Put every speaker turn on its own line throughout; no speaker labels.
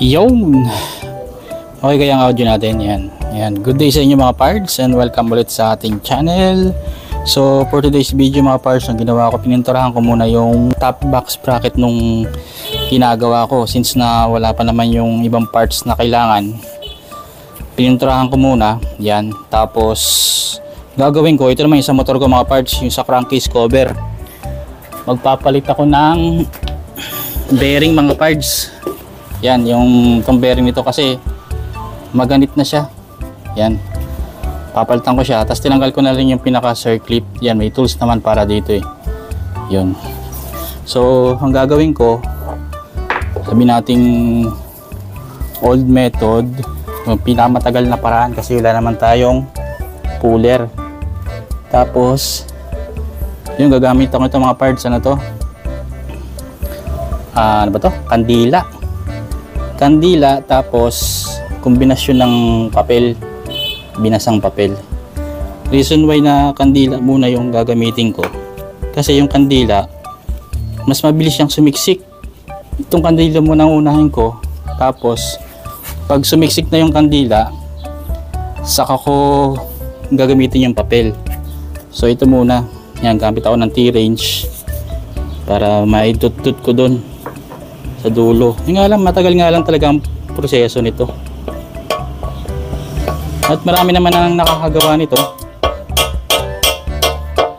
Yun. Okay, kaya ang audio natin yan. Yan. Good day sa inyo mga parts and welcome ulit sa ating channel. So for today's video mga parts, ang ginawa ko, pininturahan ko muna yung top box bracket nung ginagawa ko since na wala pa naman yung ibang parts na kailangan. Pininturahan ko muna yan. Tapos gagawin ko, ito naman yung sa motor ko mga parts, yung sa crankcase cover. Magpapalit ako ng bearing mga parts. Yan, yung itong bearing nito kasi maganit na siya. Yan, papalitan ko siya. Tapos tinanggal ko na rin yung pinaka circlip. Yan, may tools naman para dito eh. Yun. So ang gagawin ko, sabi nating old method, yung pinakamatagal na paraan kasi wala naman tayong puller. Tapos yung gagamit ako ito mga parts, ano to, ano ba to, kandila, tapos kombinasyon ng papel, binasang papel. Reason why na kandila muna yung gagamitin ko kasi yung kandila mas mabilis siyang sumiksik. Itong kandila muna ang unahin ko, tapos pag sumiksik na yung kandila saka ko gagamitin yung papel. So ito muna, yan, gamit ako ng T-range para maitut-tut ko doon sa dulo. Yung nga lang, matagal nga lang talaga ang proseso nito. At marami naman ang nakakagawa nito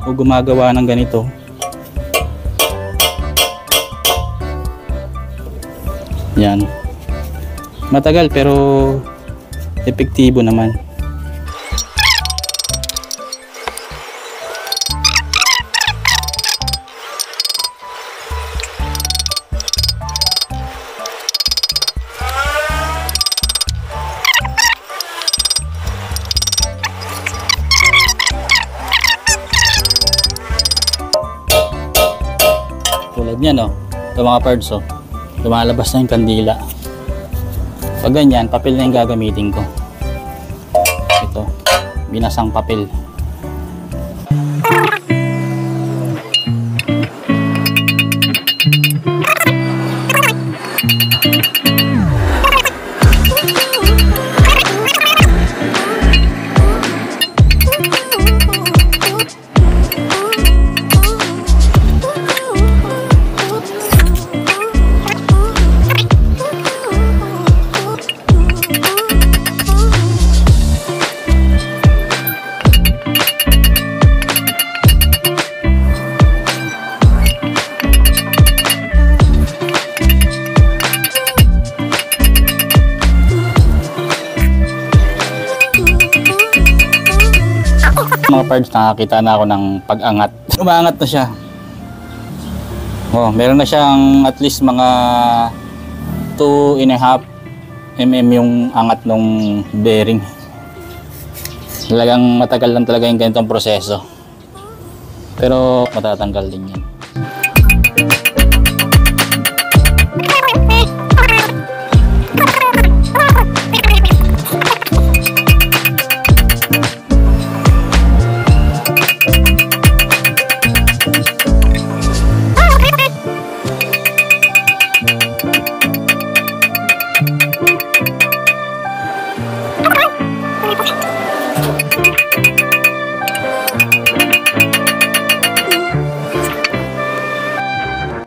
o gumagawa ng ganito. Yan. Matagal pero epektibo naman. Tulad niya, no? Ito mga parts, oh, lumalabas na yung kandila. Pag ganyan, papel na yung gagamitin ko. Ito, binasang papel. Mga parts, nakakita na ako ng pag-angat. Umaangat na siya. Oh, meron na siyang at least mga 2.5 mm yung angat ng bearing. Talagang matagal lang talaga yung ganitong proseso. Pero matatanggal din yan.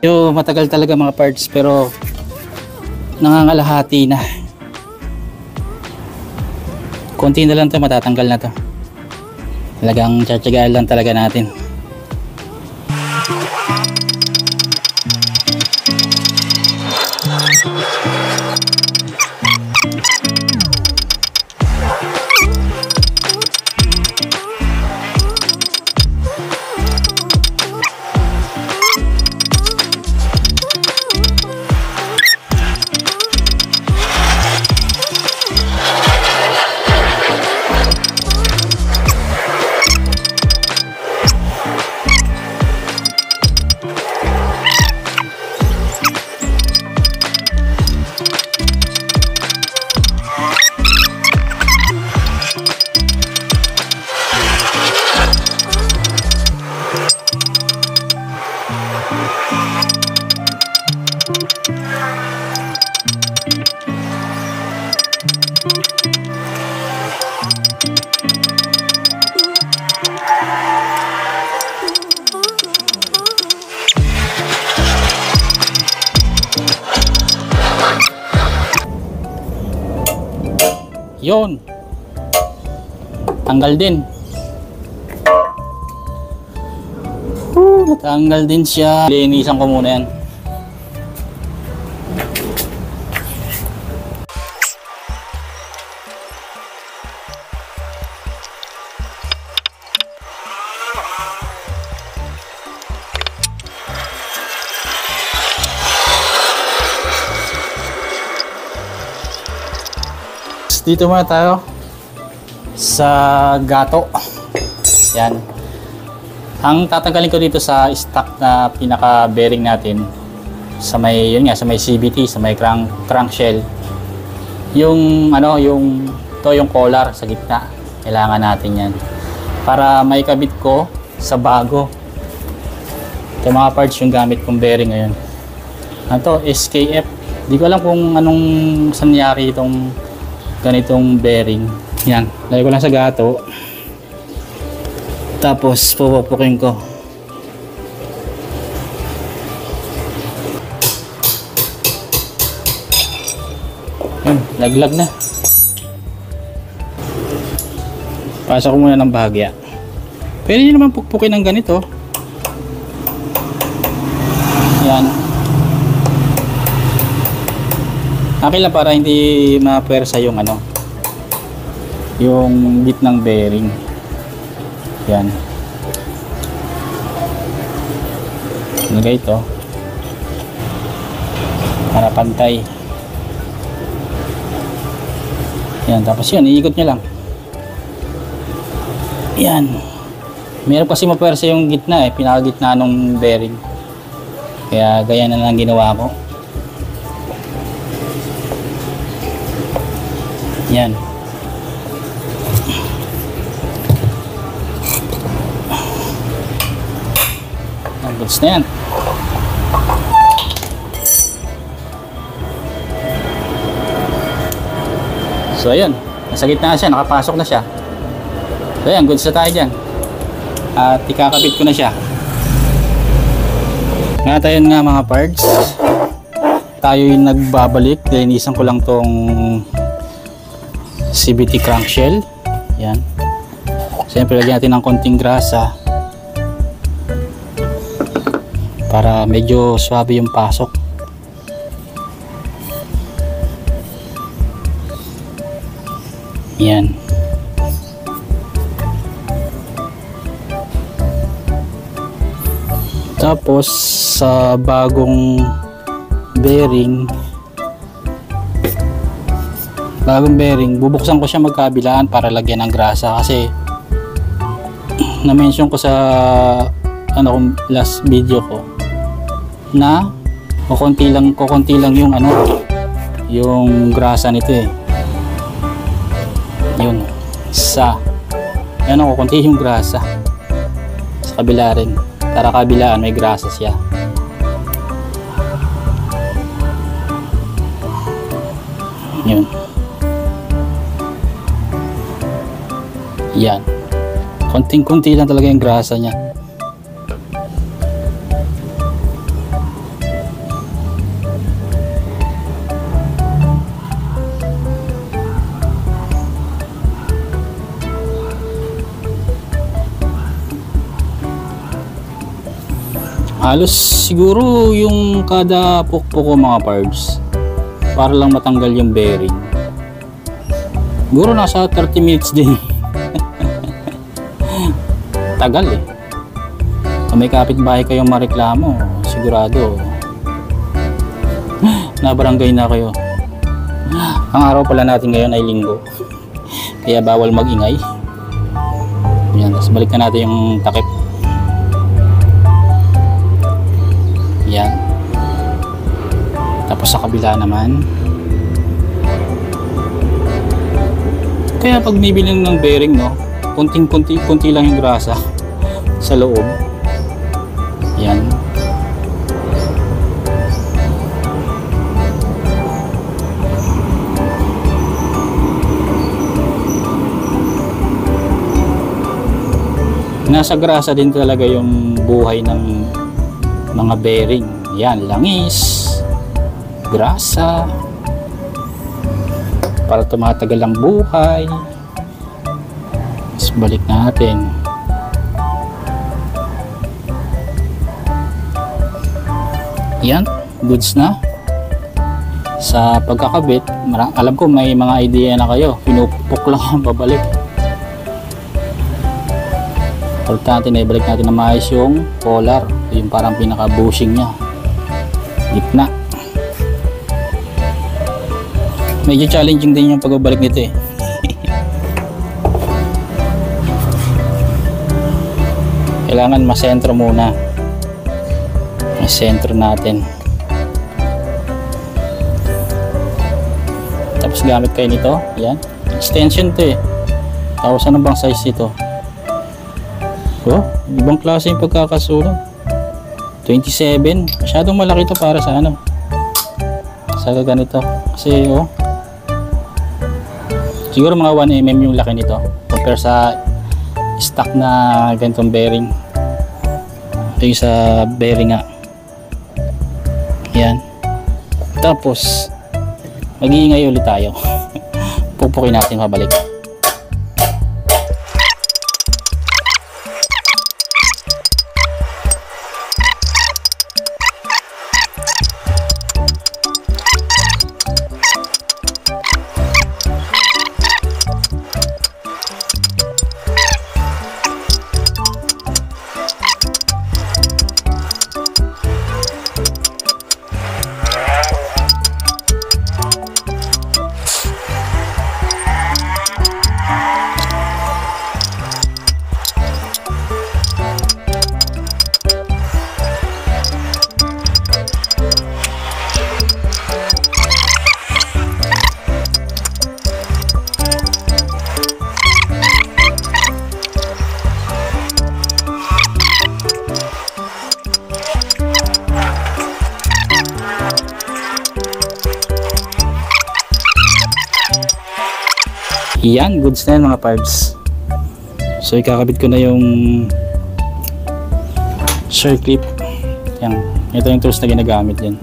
Yo, matagal talaga mga parts pero nangangalahati na. Konti na lang to, matatanggal na to. Talagang tsatsagaan lang talaga natin. Yun. Tanggal din. Natanggal din siya. Linisan ko muna yan. Dito muna tayo sa gato. Yan. Ang tatanggalin ko dito sa stock na pinaka bearing natin sa may, yun nga, sa may CVT, sa may crankshell. Yung ano, yung collar sa gitna. Kailangan natin yan para may kabit ko sa bago. Ito mga parts yung gamit kong bearing ngayon. Ano to? SKF. Di ko alam kung anong sanyari itong ganitong bearing. Yan, lagay ko lang sa gato. Tapos pupupukin ko. Yan, laglag na. Pasok ko muna ng bahagya. Pwede nyo naman pukpukin ng ganito. Yan. Akin lang para hindi mapersa yung ano, yung bit ng bearing. Yan. Lagay ito para pantay. Yan, tapos yun, iikot nyo lang. Yan. Meron kasi mapersa yung gitna pinakagitna ng bearing. Kaya gaya na lang ginawa ko. Yan. Ang goods na yan. So ayan, nasa gitna na siya, nakapasok na siya. So ayan, goods na tayo dyan. At ikakabit ko na siya. Nga tayo nga mga parts, tayo yung nagbabalik. Linisan ko lang tong CVT crankshell. Yan. Siyempre lagyan natin ng konting grasa para medyo swabe yung pasok. Yan. Tapos sa bagong bearing, bubuksan ko siya magkabilaan para lagyan ng grasa kasi na-mention ko sa ano, last video ko na kukunti lang yung ano, yung grasa nito yun sa ano, kukunti yung grasa sa kabila rin para kabilaan may grasa siya. Yun. Yan. Konting-kunti lang talaga yung grasa niya. Halos siguro yung kada pukpok ko mga parts para lang matanggal yung bearing. Siguro nasa 30 minutes din. Tagal Kung may kapitbahay kayong mareklamo, sigurado nabarangay na kayo. Ang araw pala natin ngayon ay linggo. Kaya bawal magingay. Yan, tapos balik na natin yung takip. Yan. Tapos sa kabila naman. Kaya pag bibili ng bearing, no, konti lang yung grasa sa loob. Yan. Nasa grasa din talaga yung buhay ng mga bearing. Yan, langis, grasa. para tumatagal ang buhay. Tapos balik natin. Yan, goods na. Sa pagkakabit, alam ko may mga idea na kayo, pinupuk lang yan pabalik. Importante na ibalik natin na maayos yung collar, yung parang pinaka bushing nya, gitna. Medyo challenging din yung pagbabalik nito eh. Kailangan masentro muna, masentro natin. Tapos gamit kayo nito, yan, extension to eh. Tapos ano bang size nito? Oh, ibang klase yung pagkakasulat. 27, masyadong malaki to para sa ano, sa ganito. Kasi oh, siguro mga 1mm yung laki nito compare sa stock na ganitong bearing. Ito yung sa bearing nga. Yan. Tapos mag-iingay ulit tayo. Pupukin natin mabalik. Yan, goods na yan mga parts. So ikakabit ko na yung circlip. Yan, ito yung tools na ginagamit yan.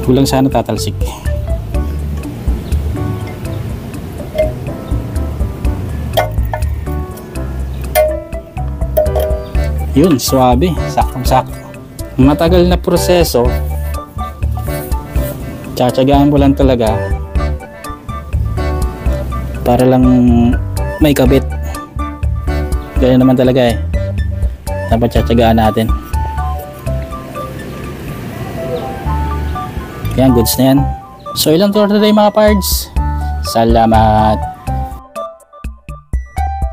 Kulang sana tatalsik. Yun, swabe, saktong sakto. Matagal na proseso, tsatsagaan mo lang talaga para lang may kabit. Ganyan naman talaga eh, dapat tsatsagaan natin. Yan, goods na yan. So ilang tour today mga pards. Salamat.